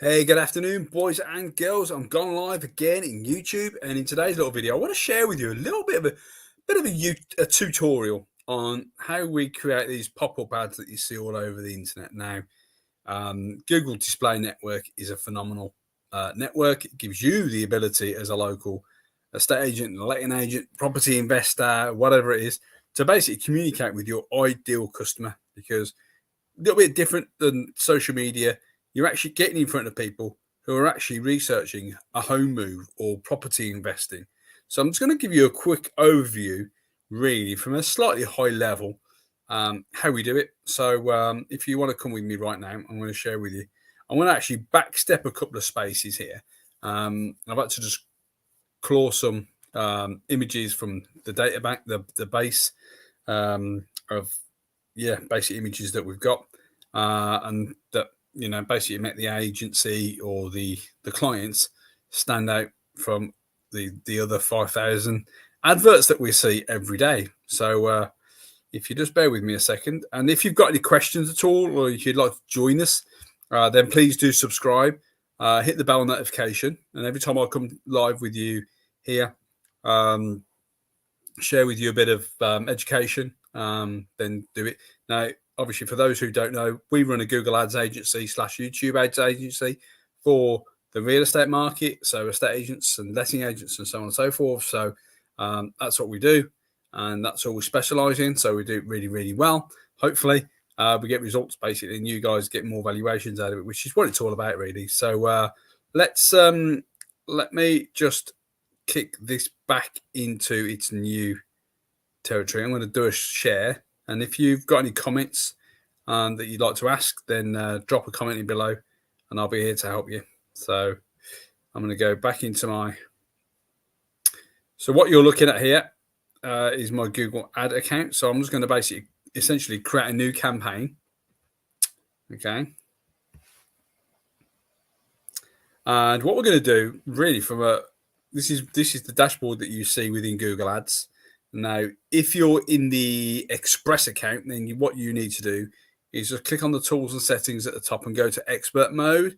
Hey, good afternoon, boys and girls. I'm gone live again in YouTube, and in today's little video, I want to share with you a little bit of a tutorial on how we create these pop-up ads that you see all over the internet now. Google Display Network is a phenomenal network. It gives you the ability as a local estate agent, letting agent, property investor, whatever it is, to basically communicate with your ideal customer, because a little bit different than social media. You're actually getting in front of people who are actually researching a home move or property investing. So I'm just going to give you a quick overview, really, from a slightly high level, how we do it. So if you want to come with me right now, I'm going to share with you. I'm going to actually backstep a couple of spaces here. I've had to just claw some images from the data bank, the base of basic images that we've got, and that basically make the agency or the clients stand out from the other 5,000 adverts that we see every day. So if you just bear with me a second, and if you've got any questions at all, or if you'd like to join us, then please do subscribe, hit the bell notification, and every time I come live with you here, share with you a bit of education, then do it. Now, obviously, for those who don't know, we run a Google Ads agency / YouTube ads agency for the real estate market, so estate agents and letting agents and so on and so forth. So that's what we do, and that's all we specialize in. So we do it really, really well. Hopefully, we get results basically, and you guys get more valuations out of it, which is what it's all about, really. So let me just kick this back into its new territory. I'm going to do a share, and if you've got any comments that you'd like to ask, then drop a comment in below, and I'll be here to help you. So I'm going to go back into my. So what you're looking at here is my Google ad account. So I'm just going to essentially create a new campaign. Okay. And what we're going to do, really, this is the dashboard that you see within Google Ads. Now, if you're in the Express account, then what you need to do is just click on the tools and settings at the top and go to expert mode,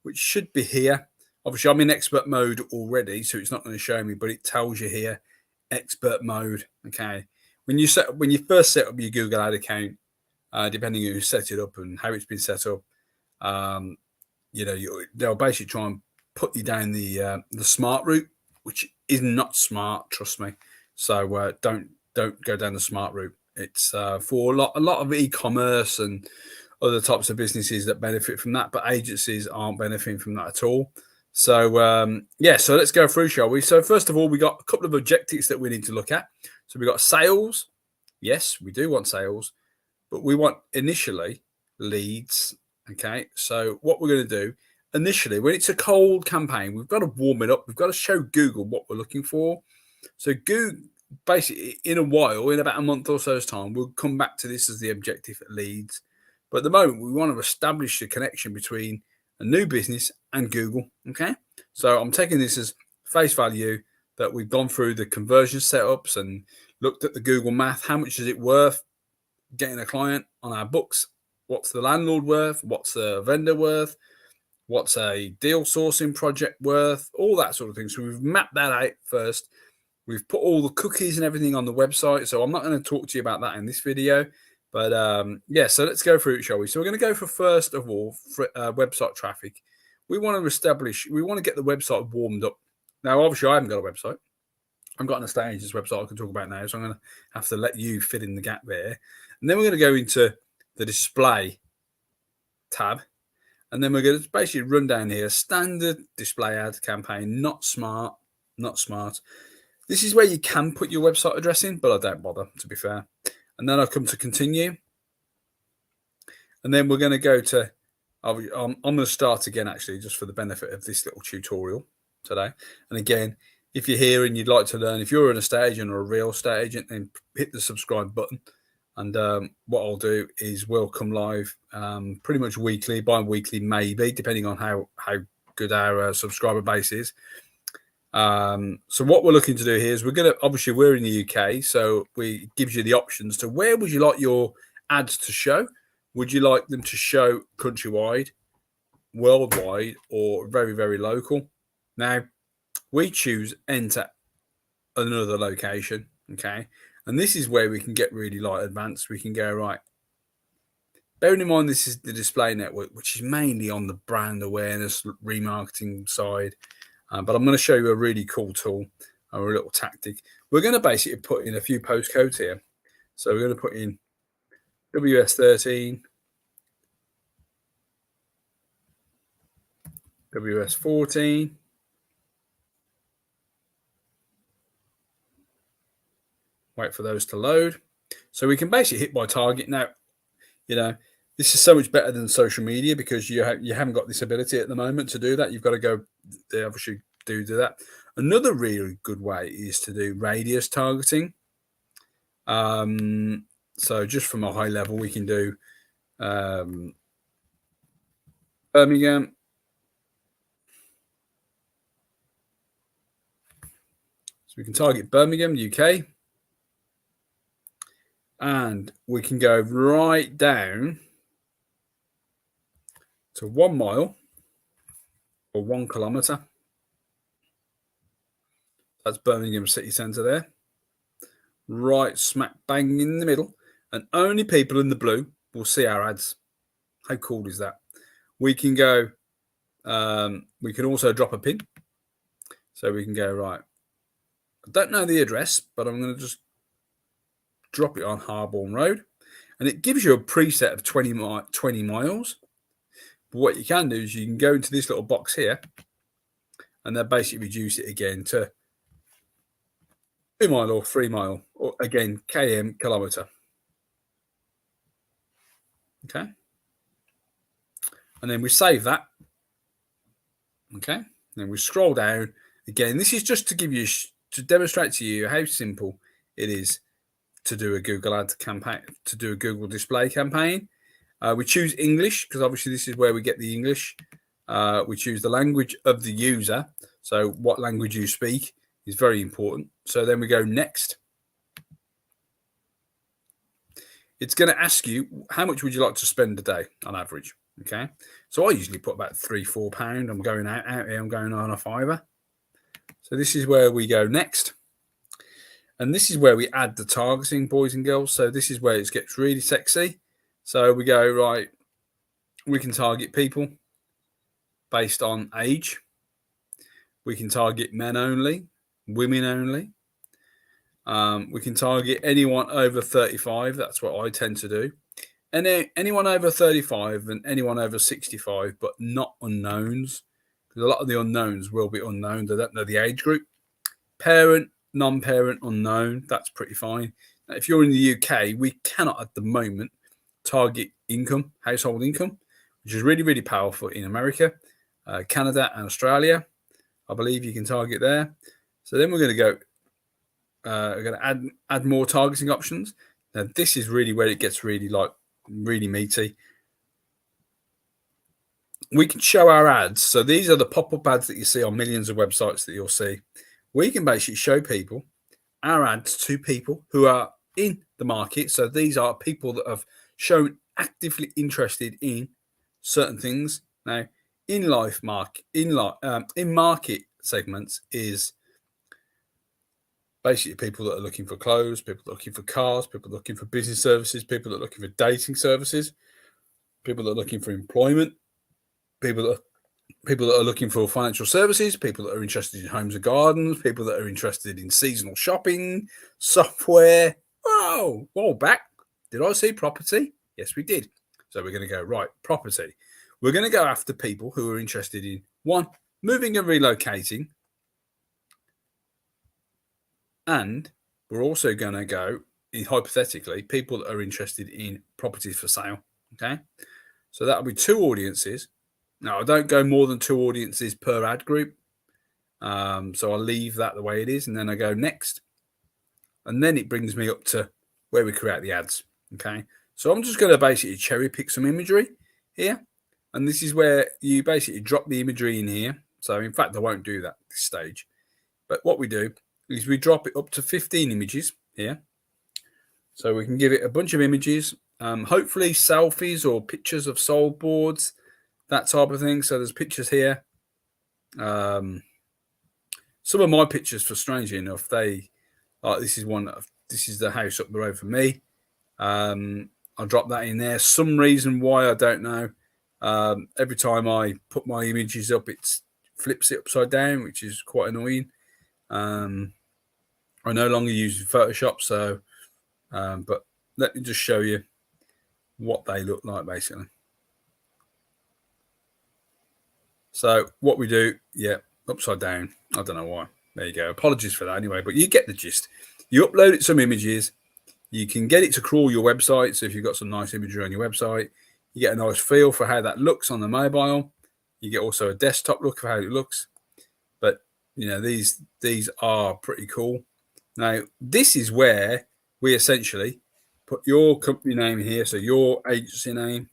which should be here. Obviously, I'm in expert mode already, so it's not going to show me, but it tells you here expert mode. Okay. When you first set up your Google Ad account, depending on who set it up and how it's been set up, they'll basically try and put you down the smart route, which is not smart, trust me. So don't go down the smart route. It's for a lot of e-commerce and other types of businesses that benefit from that, but agencies aren't benefiting from that at all. So so let's go through, shall we? So first of all, we got a couple of objectives that we need to look at. So we got sales. Yes, we do want sales, but we want initially leads. Okay, so what we're going to do initially, when it's a cold campaign, we've got to warm it up. We've got to show Google what we're looking for. So Google, basically, in a while, in about a month or so's time, we'll come back to this as the objective leads. But at the moment, we want to establish the connection between a new business and Google. Okay, so I'm taking this as face value that we've gone through the conversion setups and looked at the Google math. How much is it worth getting a client on our books? What's the landlord worth? What's the vendor worth? What's a deal sourcing project worth? All that sort of thing. So we've mapped that out first. We've put all the cookies and everything on the website. So I'm not going to talk to you about that in this video. But so let's go through it, shall we? So we're going to go for, first of all, website traffic. We want to get the website warmed up. Now, obviously, I haven't got a website. I've got an estate agent's website I can talk about now. So I'm going to have to let you fit in the gap there. And then we're going to go into the display tab. And then we're going to basically run down here, standard display ad campaign, not smart. This is where you can put your website address in, but I don't bother, to be fair. And then I'll come to continue. And then we're going to go to, I'm going to start again, actually, just for the benefit of this little tutorial today. And again, if you're here and you'd like to learn, if you're an estate agent or a real estate agent, then hit the subscribe button. And what I'll do is we'll come live pretty much weekly, bi-weekly maybe, depending on how good our subscriber base is. So what we're looking to do here is we're in the UK, so it gives you the options to where would you like your ads to show. Would you like them to show countrywide? worldwide or very, very local. Now, we choose enter another location, okay? And this is where we can get really like advanced. We can go, right, bearing in mind this is the display network, which is mainly on the brand awareness, remarketing side. But I'm going to show you a really cool tool or a little tactic. We're going to basically put in a few postcodes here. So we're going to put in WS13, WS14, wait for those to load. So we can basically hit by target. Now, you know, this is so much better than social media because you haven't got this ability at the moment to do that. You've got to go, they obviously do that. Another really good way is to do radius targeting. So just from a high level, we can do Birmingham. So we can target Birmingham, UK. And we can go right down to 1 mile or 1 kilometre. That's Birmingham city centre there. Right smack bang in the middle. And only people in the blue will see our ads. How cool is that? We can go, we can also drop a pin. So we can go, right, I don't know the address, but I'm going to just drop it on Harborne Road. And it gives you a preset of 20 miles. But what you can do is you can go into this little box here and then basically reduce it again to 2 mile or 3 mile, or again, km, kilometre. Okay. And then we save that. Okay. Then we scroll down. Again, this is just to give you, to demonstrate to you how simple it is to do a Google ad campaign, to do a Google display campaign. We choose English because obviously this is where we get the English. We choose the language of the user. So what language you speak is very important. So then we go next. It's going to ask you, how much would you like to spend a day on average? Okay. So I usually put about £3-4. I'm going out here. I'm going on a £5. So this is where we go next. And this is where we add the targeting, boys and girls. So this is where it gets really sexy. So we go, right, we can target people based on age. We can target men only, women only. We can target anyone over 35. That's what I tend to do. And anyone over 35 and anyone over 65, but not unknowns. Because a lot of the unknowns will be unknown. They don't know the age group. Parent, non-parent, unknown. That's pretty fine. Now, if you're in the UK, we cannot at the moment target income, household income, which is really, really powerful in America, Canada and Australia. I believe you can target there. So then we're going to go, we're going to add more targeting options. Now this is really where it gets really meaty. We can show our ads. So these are the pop-up ads that you see on millions of websites that you'll see. We can basically show people our ads to people who are in the market. So these are people that have shown actively interested in certain things. Now, in market segments is basically people that are looking for clothes, people that are looking for cars, people looking for business services, people that are looking for dating services, people that are looking for employment, people that are looking for financial services, people that are interested in homes and gardens, people that are interested in seasonal shopping, software. Oh, whoa, back. Did I see property? Yes, we did. So we're going to go, right, property. We're going to go after people who are interested in, one, moving and relocating. And we're also going to go, hypothetically, people that are interested in properties for sale. Okay. So that'll be 2 audiences. Now, I don't go more than 2 audiences per ad group. So I'll leave that the way it is. And then I go next. And then it brings me up to where we create the ads. Okay. So I'm just going to basically cherry pick some imagery here. And this is where you basically drop the imagery in here. So in fact, I won't do that at this stage. But what we do is we drop it up to 15 images here. So we can give it a bunch of images, hopefully selfies or pictures of sold boards, that type of thing. So there's pictures here. Some of my pictures, for strangely enough, they like this is one. This is the house up the road from me. I'll drop that in there. Some reason why I don't know. Every time I put my images up, it flips it upside down, which is quite annoying. I no longer use Photoshop, so but let me just show you what they look like basically. So what we do, yeah, upside down. I don't know why. There you go. Apologies for that anyway, but you get the gist. You upload it some images. You can get it to crawl your website. So if you've got some nice imagery on your website, you get a nice feel for how that looks on the mobile. You get also a desktop look of how it looks. But you know, these are pretty cool. Now, this is where we essentially put your company name here, so your agency name.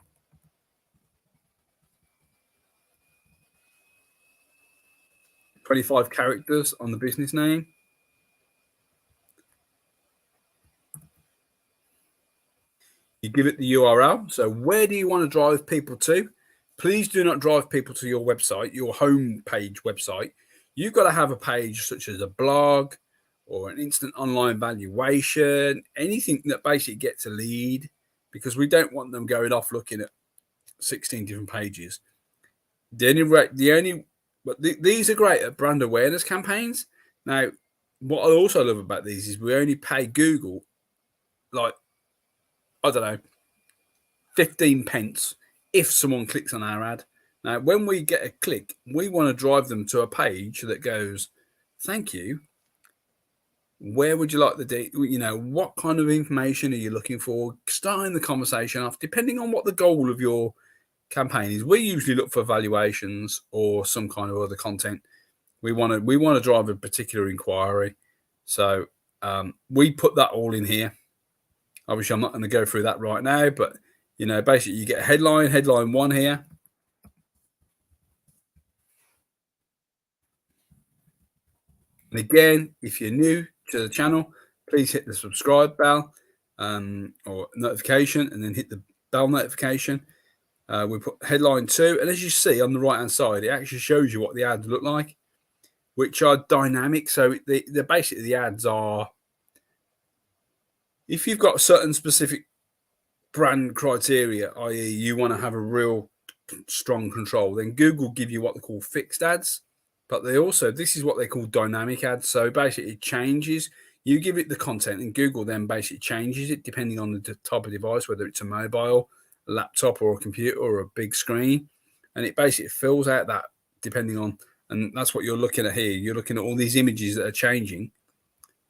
"25 characters on the business name. You give it the URL. So where do you want to drive people to? Please do not drive people to your website, your home page website. You've got to have a page such as a blog or an instant online valuation, anything that basically gets a lead, because we don't want them going off looking at 16 different pages. But these are great at brand awareness campaigns. Now, what I also love about these is we only pay Google, like, I don't know, 15 pence if someone clicks on our ad. Now, when we get a click, we want to drive them to a page that goes, "Thank you. Where would you like what kind of information are you looking for?" Starting the conversation off, depending on what the goal of your campaign is. We usually look for valuations or some kind of other content. We want to drive a particular inquiry. So we put that all in here. Obviously, I'm not going to go through that right now, but basically you get a headline one here. And again, if you're new to the channel, please hit the subscribe bell or notification, and then hit the bell notification. We put headline 2, and as you see on the right hand side, it actually shows you what the ads look like, which are dynamic. So they're basically, the ads are, if you've got certain specific brand criteria, i.e. you want to have a real strong control, then Google give you what they call fixed ads. But this is what they call dynamic ads. So basically it changes. You give it the content and Google then basically changes it depending on the type of device, whether it's a mobile, a laptop or a computer or a big screen. And it basically fills out that depending on, and that's what you're looking at here. You're looking at all these images that are changing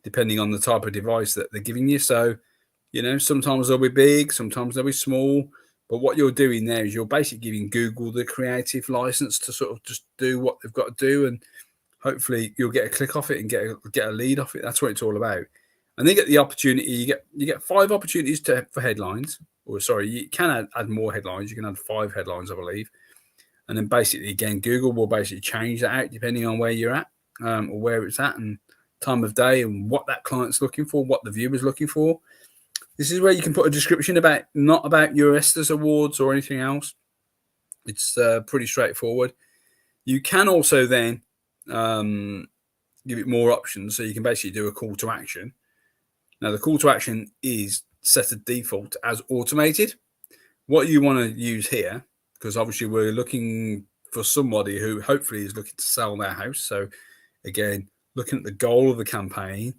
depending on the type of device that they're giving you. So, sometimes they'll be big, sometimes they'll be small. But what you're doing there is you're basically giving Google the creative license to sort of just do what they've got to do, and hopefully you'll get a click off it and get a lead off it. That's what it's all about. And they get the opportunity. You get 5 opportunities for headlines. Or sorry, you can add more headlines. You can add 5 headlines, I believe. And then basically, again, Google will basically change that out depending on where you're at or where it's at and time of day and what that client's looking for, what the viewer's looking for. This is where you can put a description not about your Estes Awards or anything else. It's pretty straightforward. You can also then give it more options. So you can basically do a call to action. Now, the call to action is set a default as automated. What you want to use here, because obviously we're looking for somebody who hopefully is looking to sell their house. So again, looking at the goal of the campaign,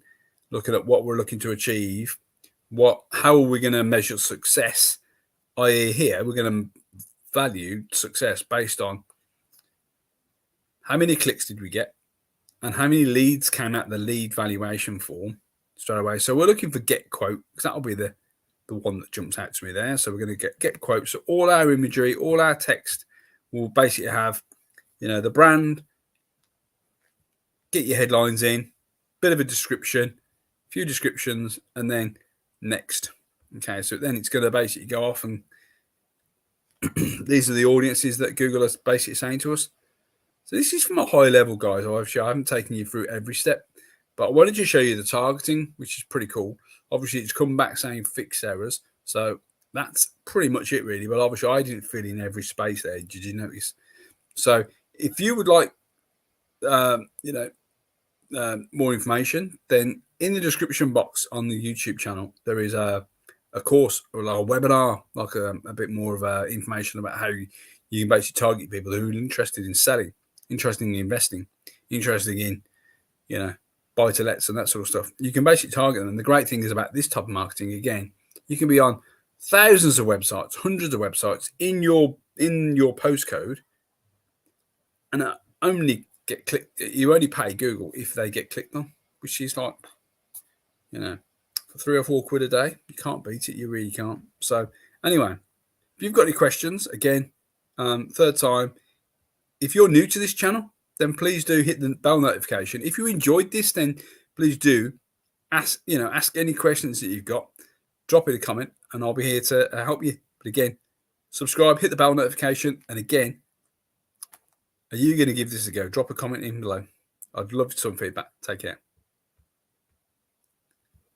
looking at what we're looking to achieve, how are we going to measure success? I.e. here, we're going to value success based on how many clicks did we get and how many leads came out the lead valuation form straight away. So we're looking for get quote, because that'll be the one that jumps out to me there. So we're going to get quotes. So all our imagery, all our text will basically have, the brand, get your headlines in, bit of a description, a few descriptions, and then next. Okay, so then it's going to basically go off, and these are the audiences that Google is basically saying to us. So this is from a high level, guys. I haven't taken you through every step, but I wanted to show you the targeting, which is pretty cool. Obviously, it's come back saying fixed errors. So that's pretty much it, really. But obviously, I didn't fill in every space there. Did you notice? So, if you would like, more information, then in the description box on the YouTube channel, there is a course or like a webinar, like a bit more of information about how you can basically target people who are interested in selling, interested in investing, interested in, buy to lets and that sort of stuff. You can basically target them. And the great thing is about this type of marketing, again, you can be on thousands of websites, hundreds of websites in your postcode, and only get clicked. You only pay Google if they get clicked on, which is like, for £3 or £4 a day, you can't beat it. You really can't. So anyway, if you've got any questions, again, third time, if you're new to this channel, then please do hit the bell notification. If you enjoyed this, then please do ask any questions that you've got. Drop in a comment, and I'll be here to help you. But again, subscribe, hit the bell notification, and again, are you going to give this a go? Drop a comment in below. I'd love some feedback. Take care.